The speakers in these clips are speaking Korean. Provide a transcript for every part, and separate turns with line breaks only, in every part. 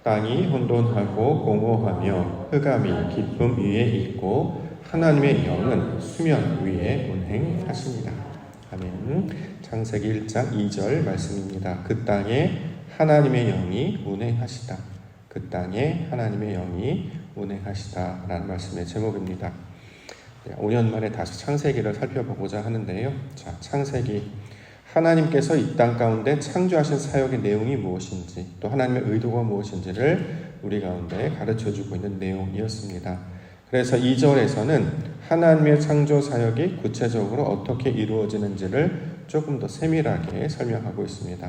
땅이 혼돈하고 공허하며 흑암이 깊음 위에 있고 하나님의 영은 수면 위에 운행하십니다. 아멘. 창세기 1장 2절 말씀입니다. 그 땅에 하나님의 영이 운행하시다. 그 땅에 하나님의 영이 운행하시다 라는 말씀의 제목입니다. 5년 만에 다시 창세기를 살펴보고자 하는데요. 자, 창세기, 하나님께서 이 땅 가운데 창조하신 사역의 내용이 무엇인지, 또 하나님의 의도가 무엇인지를 우리 가운데 가르쳐주고 있는 내용이었습니다. 그래서 2절에서는 하나님의 창조 사역이 구체적으로 어떻게 이루어지는지를 조금 더 세밀하게 설명하고 있습니다.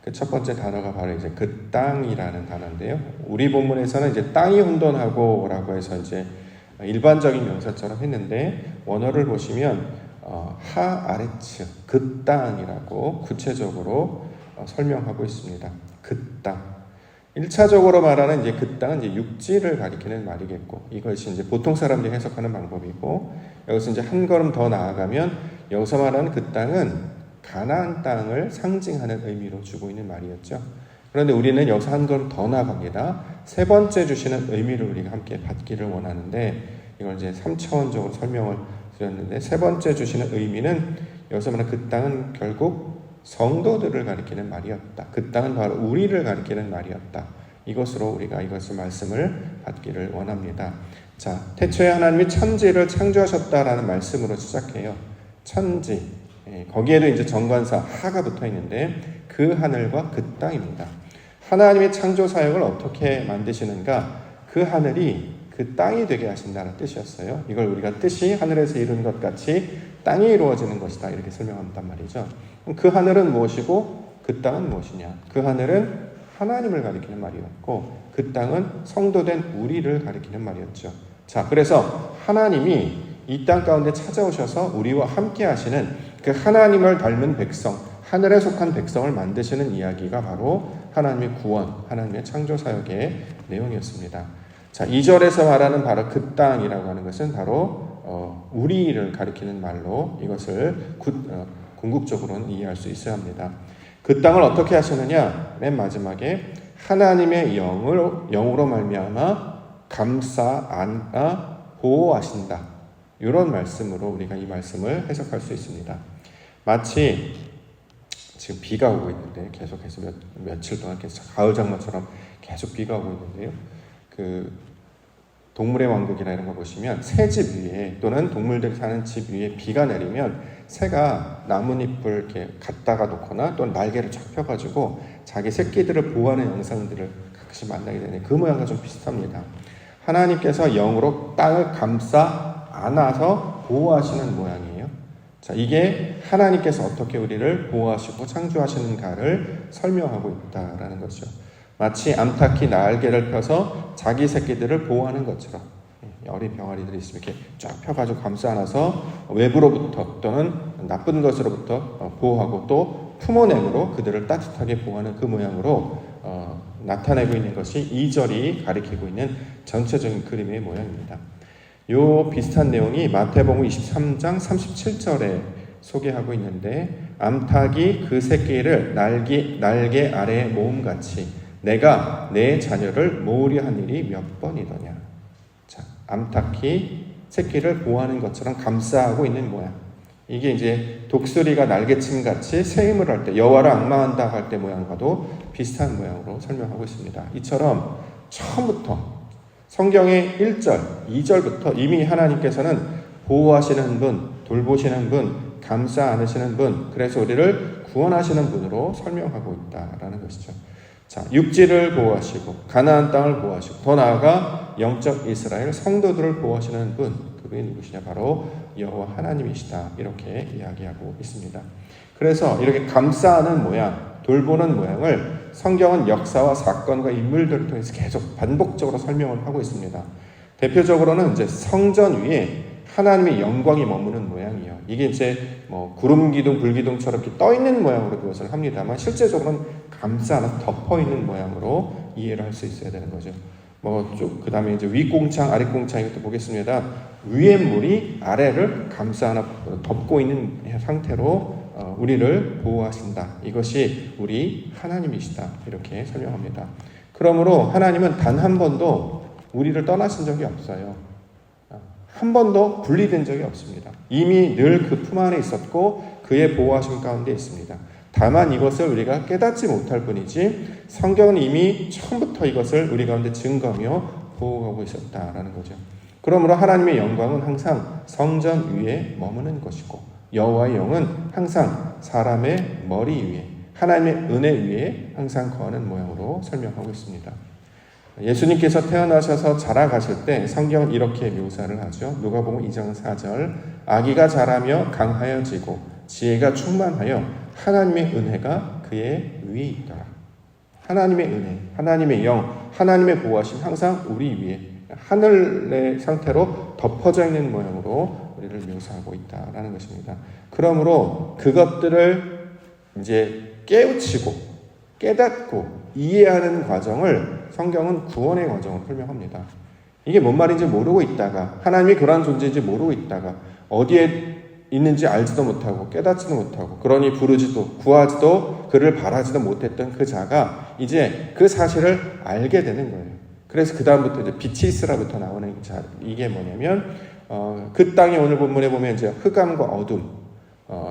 그 첫 번째 단어가 바로 이제 그 땅이라는 단어인데요. 우리 본문에서는 이제 땅이 혼돈하고 라고 해서 이제 일반적인 명사처럼 했는데, 원어를 보시면 하아레츠, 그 땅이라고 구체적으로 설명하고 있습니다. 그 땅. 1차적으로 말하는 이제 그 땅은 이제 육지를 가리키는 말이겠고, 이것이 이제 보통 사람들이 해석하는 방법이고, 여기서 이제 한 걸음 더 나아가면 여기서 말하는 그 땅은 가나안 땅을 상징하는 의미로 주고 있는 말이었죠. 그런데 우리는 여기서 한 걸음 더 나아갑니다. 세 번째 주시는 의미를 우리가 함께 받기를 원하는데, 이걸 이제 3차원적으로 설명을 드렸는데, 세 번째 주시는 의미는 여기서 말하는 그 땅은 결국 성도들을 가리키는 말이었다. 그 땅은 바로 우리를 가리키는 말이었다. 이것으로 우리가 이것을 말씀을 받기를 원합니다. 자, 태초에 하나님이 천지를 창조하셨다라는 말씀으로 시작해요. 천지. 거기에도 이제 정관사 하가 붙어 있는데, 그 하늘과 그 땅입니다. 하나님의 창조 사역을 어떻게 만드시는가? 그 하늘이 그 땅이 되게 하신다는 뜻이었어요. 이걸 우리가 뜻이 하늘에서 이룬 것 같이 땅이 이루어지는 것이다, 이렇게 설명한단 말이죠. 그 하늘은 무엇이고 그 땅은 무엇이냐? 그 하늘은 하나님을 가리키는 말이었고, 그 땅은 성도된 우리를 가리키는 말이었죠. 자, 그래서 하나님이 이 땅 가운데 찾아오셔서 우리와 함께 하시는 그 하나님을 닮은 백성, 하늘에 속한 백성을 만드시는 이야기가 바로 하나님의 구원, 하나님의 창조 사역의 내용이었습니다. 자, 2절에서 말하는 바로 그 땅이라고 하는 것은 바로 우리를 가리키는 말로 이것을 궁극적으로는 이해할 수 있어야 합니다. 그 땅을 어떻게 하시느냐? 맨 마지막에 하나님의 영으로 말미암아 감싸 안아 보호하신다. 이런 말씀으로 우리가 이 말씀을 해석할 수 있습니다. 마치 지금 비가 오고 있는데, 계속해서 며칠 동안 계속 가을 장마처럼 계속 비가 오고 있는데요. 그 동물의 왕국이나 이런 거 보시면 새 집 위에, 또는 동물들이 사는 집 위에 비가 내리면 새가 나뭇잎을 이렇게 갖다가 놓거나 또는 날개를 쫙 펴가지고 자기 새끼들을 보호하는 영상들을 가끔씩 만나게 되는 그 모양과 좀 비슷합니다. 하나님께서 영으로 땅을 감싸 안아서 보호하시는 모양이에요. 자, 이게 하나님께서 어떻게 우리를 보호하시고 창조하시는가를 설명하고 있다라는 거죠. 마치 암탉이 날개를 펴서 자기 새끼들을 보호하는 것처럼, 어린 병아리들이 있으면 이렇게 쫙 펴가지고 감싸 안아서 외부로부터 또는 나쁜 것으로부터 보호하고, 또 품어냄으로 그들을 따뜻하게 보호하는 그 모양으로 나타내고 있는 것이 2절이 가리키고 있는 전체적인 그림의 모양입니다. 요 비슷한 내용이 마태복음 23장 37절에 소개하고 있는데, 암탉이 그 새끼를 날개 아래에 모음같이 내가 내 자녀를 모으려 한 일이 몇 번이더냐. 자, 암탉이 새끼를 보호하는 것처럼 감싸고 있는 모양. 이게 이제 독수리가 날개침같이 새 힘을 할 때, 여호와를 앙망한다 할 때 모양과도 비슷한 모양으로 설명하고 있습니다. 이처럼 처음부터 성경의 1절, 2절부터 이미 하나님께서는 보호하시는 분, 돌보시는 분, 감싸 안으시는 분, 그래서 우리를 구원하시는 분으로 설명하고 있다라는 것이죠. 자, 육지를 보호하시고 가나안 땅을 보호하시고, 더 나아가 영적 이스라엘 성도들을 보호하시는 분, 그분이 누구시냐? 바로 여호와 하나님이시다, 이렇게 이야기하고 있습니다. 그래서 이렇게 감싸 안은 모양, 돌보는 모양을 성경은 역사와 사건과 인물들을 통해서 계속 반복적으로 설명을 하고 있습니다. 대표적으로는 이제 성전 위에 하나님의 영광이 머무는 모양이에요. 이게 이제 뭐 구름 기둥, 불 기둥처럼 이렇게 떠 있는 모양으로 그것을 합니다만, 실제적으로는 감싸 안아 덮어 있는 모양으로 이해를 할 수 있어야 되는 거죠. 그 다음에 이제 윗공창, 아랫공창 이것도 보겠습니다. 위에 물이 아래를 감싸 안아 덮고 있는 상태로 우리를 보호하신다. 이것이 우리 하나님이시다, 이렇게 설명합니다. 그러므로 하나님은 단 한 번도 우리를 떠나신 적이 없어요. 한 번도 분리된 적이 없습니다. 이미 늘 그 품 안에 있었고 그의 보호하심 가운데 있습니다. 다만 이것을 우리가 깨닫지 못할 뿐이지 성경은 이미 처음부터 이것을 우리 가운데 증거하며 보호하고 있었다라는 거죠. 그러므로 하나님의 영광은 항상 성전 위에 머무는 것이고 여호와의 영은 항상 사람의 머리 위에 하나님의 은혜 위에 항상 거하는 모양으로 설명하고 있습니다. 예수님께서 태어나셔서 자라가실 때 성경은 이렇게 묘사를 하죠. 누가복음 2장 4절 아기가 자라며 강하여지고 지혜가 충만하여 하나님의 은혜가 그의 위에 있더라. 하나님의 은혜, 하나님의 영, 하나님의 보호하심 항상 우리 위에 하늘의 상태로 덮어져 있는 모양으로 우리를 묘사하고 있다라는 것입니다. 그러므로 그것들을 이제 깨우치고 깨닫고 이해하는 과정을 성경은 구원의 과정으로 설명합니다. 이게 뭔 말인지 모르고 있다가 하나님이 그러한 존재인지 모르고 있다가 어디에 있는지 알지도 못하고 깨닫지도 못하고 그러니 부르지도 구하지도 그를 바라지도 못했던 그 자가 이제 그 사실을 알게 되는 거예요. 그래서 그 다음부터 이제 빛이 있으라부터 나오는 자 이게 뭐냐면 그 땅이 오늘 본문에 보면 이제 흑암과 어둠,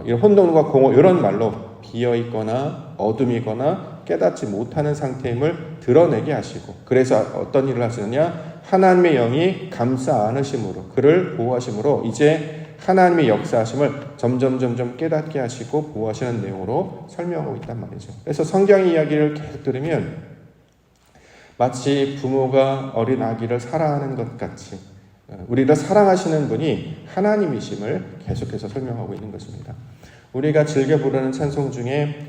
이런 혼돈과 공허 이런 말로 비어 있거나 어둠이거나 깨닫지 못하는 상태임을 드러내게 하시고 그래서 어떤 일을 하시느냐 하나님의 영이 감싸 안으심으로 그를 보호하심으로 이제 하나님의 역사하심을 점점 깨닫게 하시고 보호하시는 내용으로 설명하고 있단 말이죠. 그래서 성경의 이야기를 계속 들으면 마치 부모가 어린 아기를 사랑하는 것 같이 우리를 사랑하시는 분이 하나님이심을 계속해서 설명하고 있는 것입니다. 우리가 즐겨 부르는 찬송 중에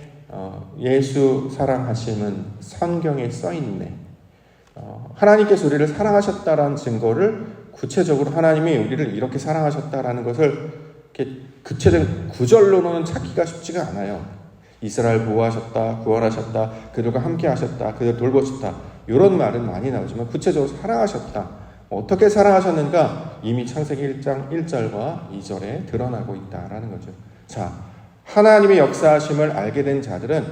예수 사랑하심은 성경에 써있네. 하나님께서 우리를 사랑하셨다라는 증거를 구체적으로 하나님이 우리를 이렇게 사랑하셨다라는 것을 이렇게 구체적인 구절로는 찾기가 쉽지가 않아요. 이스라엘 보호하셨다, 구원하셨다, 그들과 함께 하셨다, 그들 돌보셨다 이런 말은 많이 나오지만 구체적으로 사랑하셨다. 어떻게 사랑하셨는가 이미 창세기 1장 1절과 2절에 드러나고 있다라는 거죠. 자, 하나님의 역사하심을 알게 된 자들은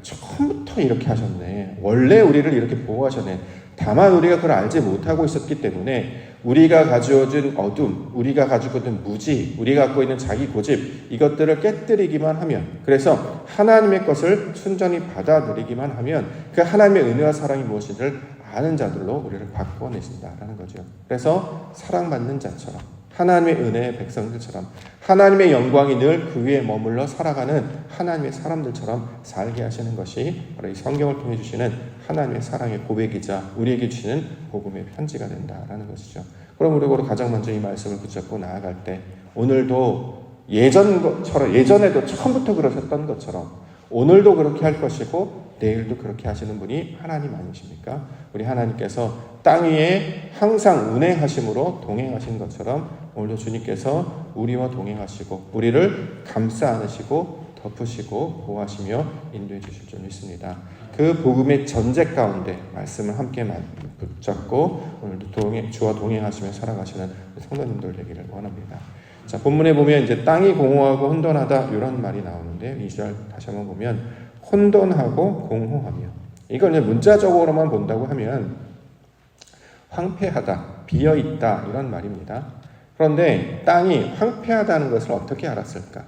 처음부터 이렇게 하셨네. 원래 우리를 이렇게 보호하셨네. 다만 우리가 그걸 알지 못하고 있었기 때문에 우리가 가져준 어둠, 우리가 가지고 있는 무지, 우리가 갖고 있는 자기 고집 이것들을 깨뜨리기만 하면 그래서 하나님의 것을 순전히 받아들이기만 하면 그 하나님의 은혜와 사랑이 무엇인지를 아는 자들로 우리를 바꿔내신다라는 거죠. 그래서 사랑받는 자처럼 하나님의 은혜의 백성들처럼 하나님의 영광이 늘 그 위에 머물러 살아가는 하나님의 사람들처럼 살게 하시는 것이 바로 이 성경을 통해 주시는 하나님의 사랑의 고백이자 우리에게 주시는 복음의 편지가 된다라는 것이죠. 그럼 우리가 가장 먼저 이 말씀을 붙잡고 나아갈 때 오늘도 예전에도 처음부터 그러셨던 것처럼 오늘도 그렇게 할 것이고 내일도 그렇게 하시는 분이 하나님 아니십니까? 우리 하나님께서 땅 위에 항상 운행하심으로 동행하신 것처럼 오늘도 주님께서 우리와 동행하시고 우리를 감싸 안으시고 덮으시고 보호하시며 인도해 주실 줄 믿습니다. 그 복음의 전제 가운데 말씀을 함께 붙잡고 오늘도 주와 동행하시며 살아가시는 성도님들 되기를 원합니다. 자, 본문에 보면 이제 땅이 공허하고 혼돈하다 이런 말이 나오는데 2절 다시 한번 보면 혼돈하고 공허하며 이걸 이제 문자적으로만 본다고 하면 황폐하다, 비어있다 이런 말입니다. 그런데 땅이 황폐하다는 것을 어떻게 알았을까?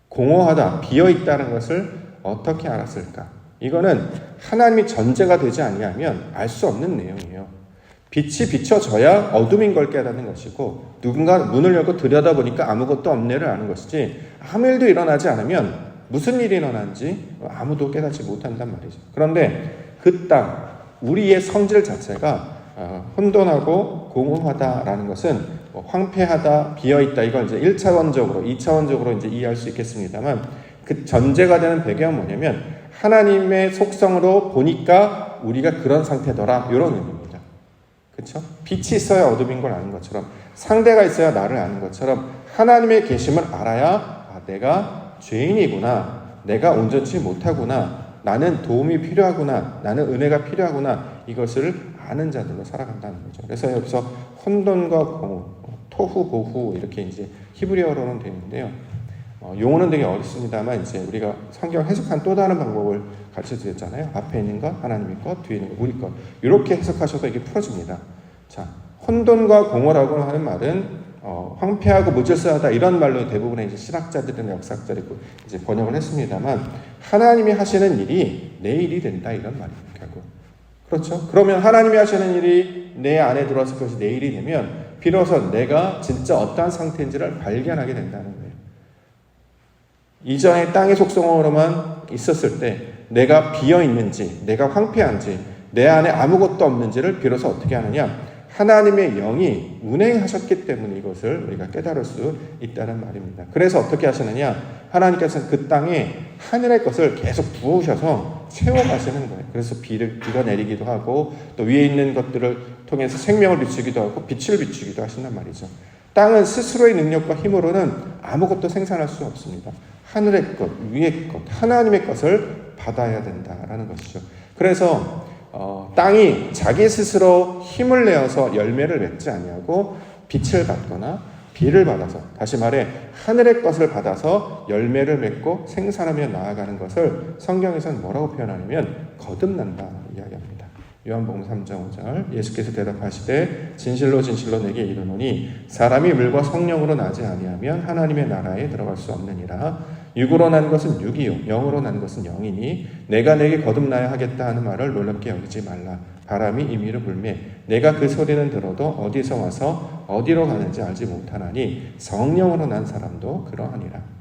공허하다, 비어있다는 것을 어떻게 알았을까? 이거는 하나님이 전제가 되지 아니하면 알 수 없는 내용이에요. 빛이 비춰져야 어둠인 걸 깨닫는 것이고 누군가 문을 열고 들여다보니까 아무것도 없네를 아는 것이지 아무 일도 일어나지 않으면 무슨 일이 일어난지 아무도 깨닫지 못한단 말이죠. 그런데 그 땅, 우리의 성질 자체가 혼돈하고 공허하다라는 것은 황폐하다, 비어있다 이걸 이제 1차원적으로, 2차원적으로 이제 이해할 수 있겠습니다만 그 전제가 되는 배경은 뭐냐면 하나님의 속성으로 보니까 우리가 그런 상태더라 이런 의미입니다. 그렇죠? 빛이 있어야 어둠인 걸 아는 것처럼 상대가 있어야 나를 아는 것처럼 하나님의 계심을 알아야 내가 죄인이구나, 내가 온전치 못하구나, 나는 도움이 필요하구나, 나는 은혜가 필요하구나 이것을 아는 자들로 살아간다는 거죠. 그래서 여기서 혼돈과 공허, 토후 보후 이렇게 이제 히브리어로는 되는데요. 용어는 되게 어렵습니다만 이제 우리가 성경 해석한 또 다른 방법을 가르쳐 드렸잖아요. 앞에 있는 것 하나님의 것, 뒤에 있는 것 우리 것. 이렇게 해석하셔서 이게 풀어집니다. 자, 혼돈과 공허라고 하는 말은 황폐하고 무질서하다 이런 말로 대부분의 이제 신학자들이나 역사학자들이 이제 번역을 했습니다만 하나님이 하시는 일이 내 일이 된다 이런 말입니다. 결국 그렇죠. 그러면 하나님이 하시는 일이 내 안에 들어와서 그것이 내 일이 되면 비로소 내가 진짜 어떠한 상태인지를 발견하게 된다는 거예요. 이전에 땅의 속성으로만 있었을 때 내가 비어 있는지, 내가 황폐한지, 내 안에 아무것도 없는지를 비로소 어떻게 하느냐? 하나님의 영이 운행하셨기 때문에 이것을 우리가 깨달을 수 있다는 말입니다. 그래서 어떻게 하시느냐? 하나님께서는 그 땅에 하늘의 것을 계속 부으셔서 채워가시는 거예요. 그래서 비가 내리기도 하고 또 위에 있는 것들을 통해서 생명을 비추기도 하고 빛을 비추기도 하신단 말이죠. 땅은 스스로의 능력과 힘으로는 아무것도 생산할 수 없습니다. 하늘의 것, 위의 것, 하나님의 것을 받아야 된다라는 것이죠. 그래서 땅이 자기 스스로 힘을 내어서 열매를 맺지 아니하고 빛을 받거나 비를 받아서, 다시 말해 하늘의 것을 받아서 열매를 맺고 생산하며 나아가는 것을 성경에서는 뭐라고 표현하냐면 거듭난다 이야기합니다. 요한복음 3장 5절 예수께서 대답하시되 진실로 진실로 내게 이르노니 사람이 물과 성령으로 나지 아니하면 하나님의 나라에 들어갈 수 없느니라. 육으로 난 것은 육이요 영으로 난 것은 영이니 내가 내게 거듭나야 하겠다 하는 말을 놀랍게 여기지 말라. 바람이 임의로 불매 내가 그 소리는 들어도 어디서 와서 어디로 가는지 알지 못하나니 성령으로 난 사람도 그러하니라.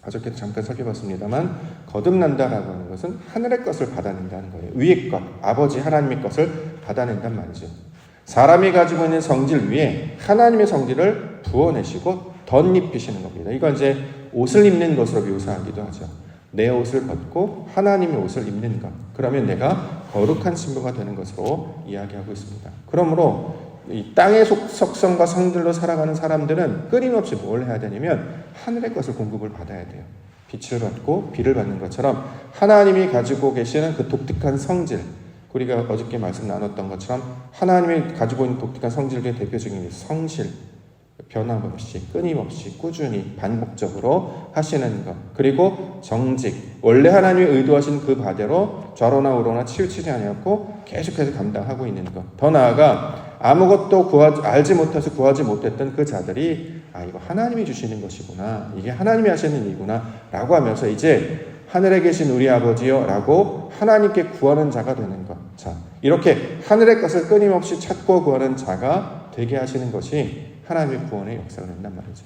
어저께도 잠깐 살펴봤습니다만 거듭난다라고 하는 것은 하늘의 것을 받아낸다는 거예요. 위의 것, 아버지 하나님의 것을 받아낸단 말이죠. 사람이 가지고 있는 성질 위에 하나님의 성질을 부어내시고 덧입히시는 겁니다. 이건 이제 옷을 입는 것으로 묘사하기도 하죠. 내 옷을 벗고 하나님의 옷을 입는 것. 그러면 내가 거룩한 신부가 되는 것으로 이야기하고 있습니다. 그러므로 이 땅의 속성과 성질로 살아가는 사람들은 끊임없이 뭘 해야 되냐면 하늘의 것을 공급을 받아야 돼요. 빛을 받고 비를 받는 것처럼 하나님이 가지고 계시는 그 독특한 성질, 우리가 어저께 말씀 나눴던 것처럼 하나님이 가지고 있는 독특한 성질 중에 대표적인 성실, 변함없이 끊임없이 꾸준히 반복적으로 하시는 것, 그리고 정직, 원래 하나님이 의도하신 그 바대로 좌로나 우로나 치우치지 않았고 계속해서 감당하고 있는 것. 더 나아가 아무것도 알지 못해서 구하지 못했던 그 자들이 이거 하나님이 주시는 것이구나, 이게 하나님이 하시는 일이구나 라고 하면서 이제 하늘에 계신 우리 아버지요 라고 하나님께 구하는 자가 되는 것. 자, 이렇게 하늘의 것을 끊임없이 찾고 구하는 자가 되게 하시는 것이 하나님의 구원의 역사가 된단 말이죠.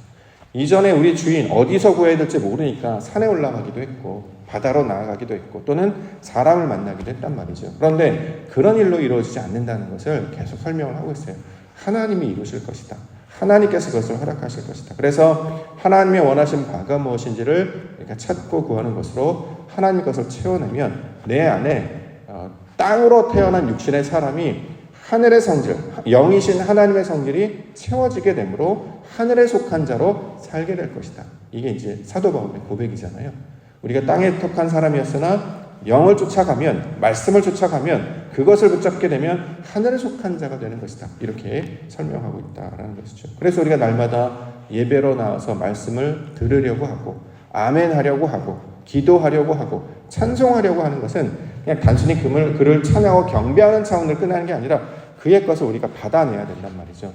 이전에 우리 주인 어디서 구해야 될지 모르니까 산에 올라가기도 했고 바다로 나아가기도 했고 또는 사람을 만나기도 했단 말이죠. 그런데 그런 일로 이루어지지 않는다는 것을 계속 설명을 하고 있어요. 하나님이 이루실 것이다. 하나님께서 그것을 허락하실 것이다. 그래서 하나님의 원하신 바가 무엇인지를 그러니까 찾고 구하는 것으로 하나님 것을 채워내면 내 안에 땅으로 태어난 육신의 사람이 하늘의 성질, 영이신 하나님의 성질이 채워지게 되므로 하늘에 속한 자로 살게 될 것이다. 이게 이제 사도 바울의 고백이잖아요. 우리가 땅에 속한 사람이었으나 영을 쫓아가면, 말씀을 쫓아가면 그것을 붙잡게 되면 하늘에 속한 자가 되는 것이다. 이렇게 설명하고 있다라는 것이죠. 그래서 우리가 날마다 예배로 나와서 말씀을 들으려고 하고 아멘 하려고 하고 기도하려고 하고 찬송하려고 하는 것은 그냥 단순히 그를 찬양하고 경배하는 차원을 끝나는 게 아니라 그의 것을 우리가 받아내야 된단 말이죠.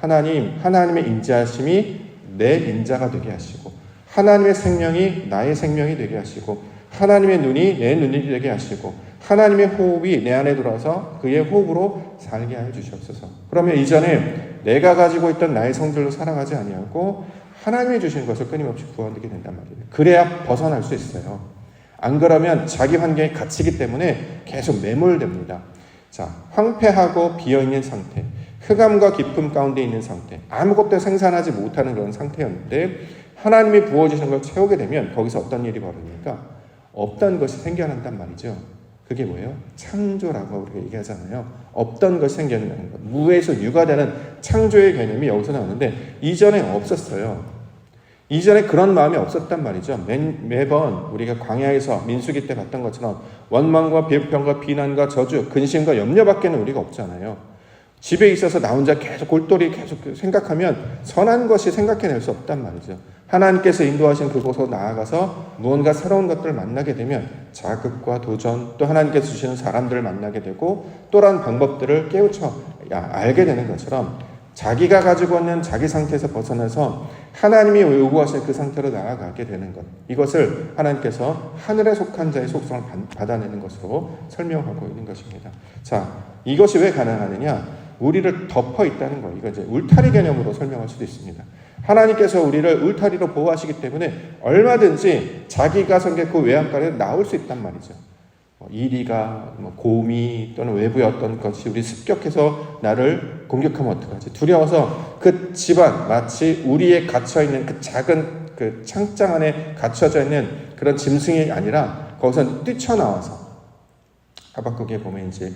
하나님의 인자하심이 내 인자가 되게 하시고 하나님의 생명이 나의 생명이 되게 하시고 하나님의 눈이 내 눈이 되게 하시고 하나님의 호흡이 내 안에 들어와서 그의 호흡으로 살게 하여 주시옵소서. 그러면 이전에 내가 가지고 있던 나의 성질로 살아가지 아니하고 하나님이 주신 것을 끊임없이 구하게 된단 말이에요. 그래야 벗어날 수 있어요. 안 그러면 자기 환경에 갇히기 때문에 계속 매몰됩니다. 자, 황폐하고 비어있는 상태, 흑암과 깊음 가운데 있는 상태, 아무것도 생산하지 못하는 그런 상태였는데 하나님이 부어주시는 걸 채우게 되면 거기서 어떤 일이 벌어집니까? 없던 것이 생겨난단 말이죠. 그게 뭐예요? 창조라고 우리가 얘기하잖아요. 없던 것이 생겨나는 것. 무에서 유가 되는 창조의 개념이 여기서 나오는데 이전에 없었어요. 이전에 그런 마음이 없었단 말이죠. 매번 우리가 광야에서 민수기 때 봤던 것처럼 원망과 비평과 비난과 저주, 근심과 염려밖에는 우리가 없잖아요. 집에 있어서 나 혼자 계속 골똘히 계속 생각하면 선한 것이 생각해낼 수 없단 말이죠. 하나님께서 인도하신 그곳으로 나아가서 무언가 새로운 것들을 만나게 되면 자극과 도전, 또 하나님께서 주시는 사람들을 만나게 되고 또한 방법들을 깨우쳐 알게 되는 것처럼 자기가 가지고 있는 자기 상태에서 벗어나서 하나님이 요구하신 그 상태로 나아가게 되는 것, 이것을 하나님께서 하늘에 속한 자의 속성을 받아내는 것으로 설명하고 있는 것입니다. 자, 이것이 왜 가능하느냐? 우리를 덮어 있다는 거, 이거 이제 울타리 개념으로 설명할 수도 있습니다. 하나님께서 우리를 울타리로 보호하시기 때문에 얼마든지 자기가 성경 그 외양간에 나올 수 있단 말이죠. 이리가, 곰이 또는 외부의 어떤 것이 우리 습격해서 나를 공격하면 어떡하지? 두려워서 그 집안, 마치 우리에 갇혀있는 그 작은 그 창장 안에 갇혀져 있는 그런 짐승이 아니라 거기서 뛰쳐나와서, 하박국에 보면 이제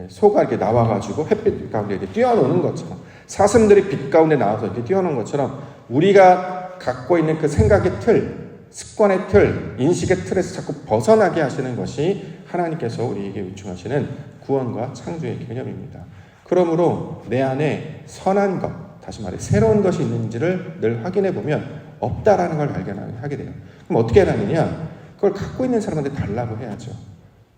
소가 이렇게 나와가지고 햇빛 가운데 이렇게 뛰어노는 것처럼, 사슴들이 빛 가운데 나와서 이렇게 뛰어노는 것처럼 우리가 갖고 있는 그 생각의 틀, 습관의 틀, 인식의 틀에서 자꾸 벗어나게 하시는 것이 하나님께서 우리에게 요청하시는 구원과 창조의 개념입니다. 그러므로 내 안에 선한 것, 다시 말해 새로운 것이 있는지를 늘 확인해 보면 없다라는 걸 발견하게 돼요. 그럼 어떻게 하느냐? 그걸 갖고 있는 사람한테 달라고 해야죠.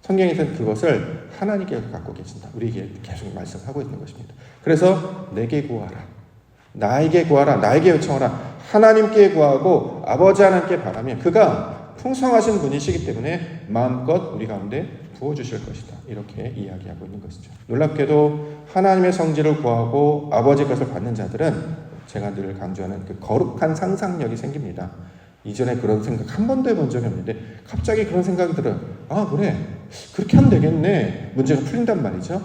성경에서는 그것을 하나님께 갖고 계신다. 우리에게 계속 말씀하고 있는 것입니다. 그래서 내게 구하라. 나에게 구하라. 나에게 요청하라. 하나님께 구하고 아버지 하나님께 바라면 그가 풍성하신 분이시기 때문에 마음껏 우리 가운데 부어주실 것이다. 이렇게 이야기하고 있는 것이죠. 놀랍게도 하나님의 성질을 구하고 아버지 것을 받는 자들은 제가 늘 강조하는 그 거룩한 상상력이 생깁니다. 이전에 그런 생각 한 번도 해본 적이 없는데 갑자기 그런 생각이 들어요. 아, 그래. 그렇게 하면 되겠네. 문제가 풀린단 말이죠.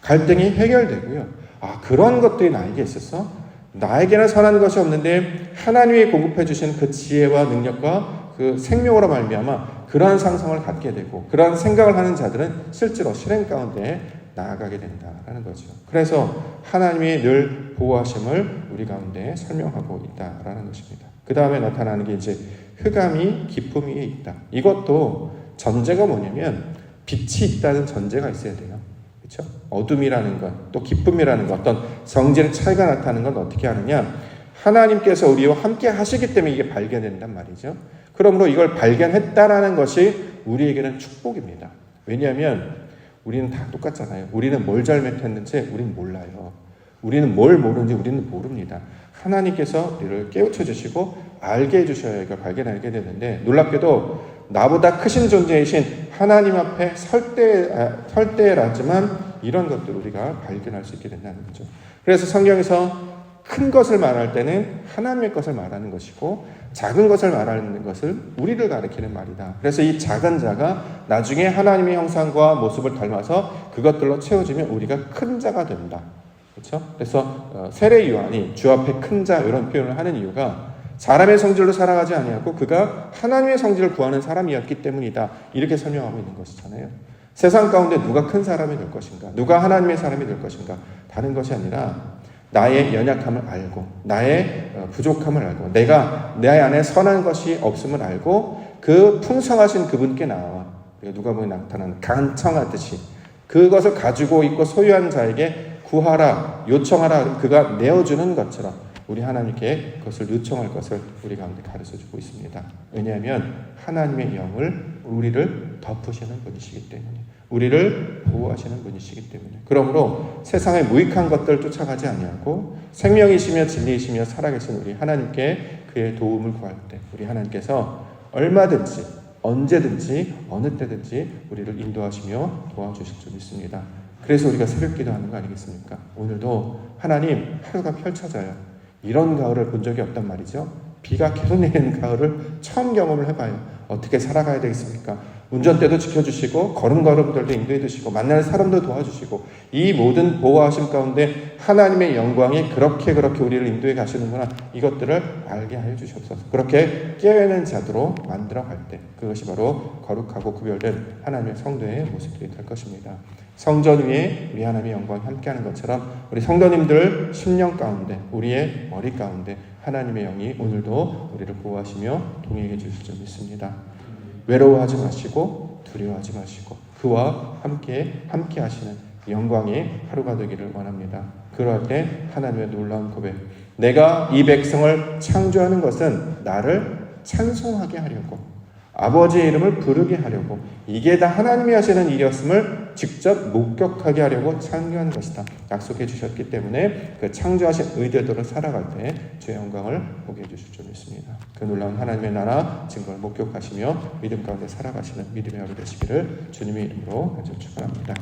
갈등이 해결되고요. 아, 그런 것들이 나에게 있었어? 나에게는 선한 것이 없는데 하나님이 공급해 주신 그 지혜와 능력과 그 생명으로 말미암아 그러한 상상을 갖게 되고 그러한 생각을 하는 자들은 실제로 실행 가운데 나아가게 된다라는 거죠. 그래서 하나님이 늘 보호하심을 우리 가운데 설명하고 있다라는 것입니다. 그 다음에 나타나는 게 이제 흑암이 깊음 위에 있다. 이것도 전제가 뭐냐면 빛이 있다는 전제가 있어야 돼요. 그렇죠? 어둠이라는 것, 또 기쁨이라는 것, 어떤 성질의 차이가 나타나는 건 어떻게 하느냐? 하나님께서 우리와 함께 하시기 때문에 이게 발견된단 말이죠. 그러므로 이걸 발견했다라는 것이 우리에게는 축복입니다. 왜냐하면 우리는 다 똑같잖아요. 우리는 뭘 잘못했는지 우리는 몰라요. 우리는 뭘 모르는지 우리는 모릅니다. 하나님께서 우리를 깨우쳐 주시고 알게 해주셔야 이걸 발견하게 되는데 놀랍게도 나보다 크신 존재이신 하나님 앞에 설 때라지만 이런 것들을 우리가 발견할 수 있게 된다는 거죠. 그래서 성경에서 큰 것을 말할 때는 하나님의 것을 말하는 것이고 작은 것을 말하는 것을 우리를 가리키는 말이다. 그래서 이 작은 자가 나중에 하나님의 형상과 모습을 닮아서 그것들로 채워지면 우리가 큰 자가 된다. 그렇죠? 그래서 세례 요한이 주 앞에 큰 자 이런 표현을 하는 이유가 사람의 성질로 살아가지 아니하고 그가 하나님의 성질을 구하는 사람이었기 때문이다. 이렇게 설명하고 있는 것이잖아요. 세상 가운데 누가 큰 사람이 될 것인가? 누가 하나님의 사람이 될 것인가? 다른 것이 아니라 나의 연약함을 알고 나의 부족함을 알고 내가 내 안에 선한 것이 없음을 알고 그 풍성하신 그분께 나와 누가복음에 나타난 간청하듯이 그것을 가지고 있고 소유한 자에게 구하라, 요청하라, 그가 내어주는 것처럼 우리 하나님께 그것을 요청할 것을 우리 가운데 가르쳐주고 있습니다. 왜냐하면 하나님의 영을 우리를 덮으시는 분이시기 때문에 우리를 보호하시는 분이시기 때문에 그러므로 세상의 무익한 것들을 쫓아가지 아니하고 생명이시며 진리이시며 살아계신 우리 하나님께 그의 도움을 구할 때 우리 하나님께서 얼마든지 언제든지 어느 때든지 우리를 인도하시며 도와주실 줄 믿습니다. 그래서 우리가 새벽 기도하는 거 아니겠습니까? 오늘도 하나님 하루가 펼쳐져요. 이런 가을을 본 적이 없단 말이죠. 비가 계속 내리는 가을을 처음 경험을 해봐요. 어떻게 살아가야 되겠습니까? 운전대도 지켜주시고 걸음걸음들도 인도해 주시고 만나는 사람도 도와주시고 이 모든 보호하심 가운데 하나님의 영광이 그렇게 우리를 인도해 가시는구나 이것들을 알게 하여 주시옵소서. 그렇게 깨어있는 자들로 만들어 갈 때 그것이 바로 거룩하고 구별된 하나님의 성도의 모습들이 될 것입니다. 성전 위에 우리 하나님의 영광이 함께하는 것처럼 우리 성도님들 심령 가운데 우리의 머리 가운데 하나님의 영이 오늘도 우리를 보호하시며 동행해 주실 줄 믿습니다. 외로워하지 마시고 두려워하지 마시고 그와 함께 하시는 영광의 하루가 되기를 원합니다. 그럴 때 하나님의 놀라운 고백, 내가 이 백성을 창조하는 것은 나를 찬송하게 하려고, 아버지의 이름을 부르게 하려고, 이게 다 하나님이 하시는 일이었음을 직접 목격하게 하려고 창조한 것이다 약속해 주셨기 때문에 그 창조하신 의대대로 살아갈 때 주의 영광을 보게 해주실 줄 믿습니다. 그 놀라운 하나님의 나라 증거를 목격하시며 믿음 가운데 살아가시는 믿음의 하루 되시기를 주님의 이름으로 축원합니다.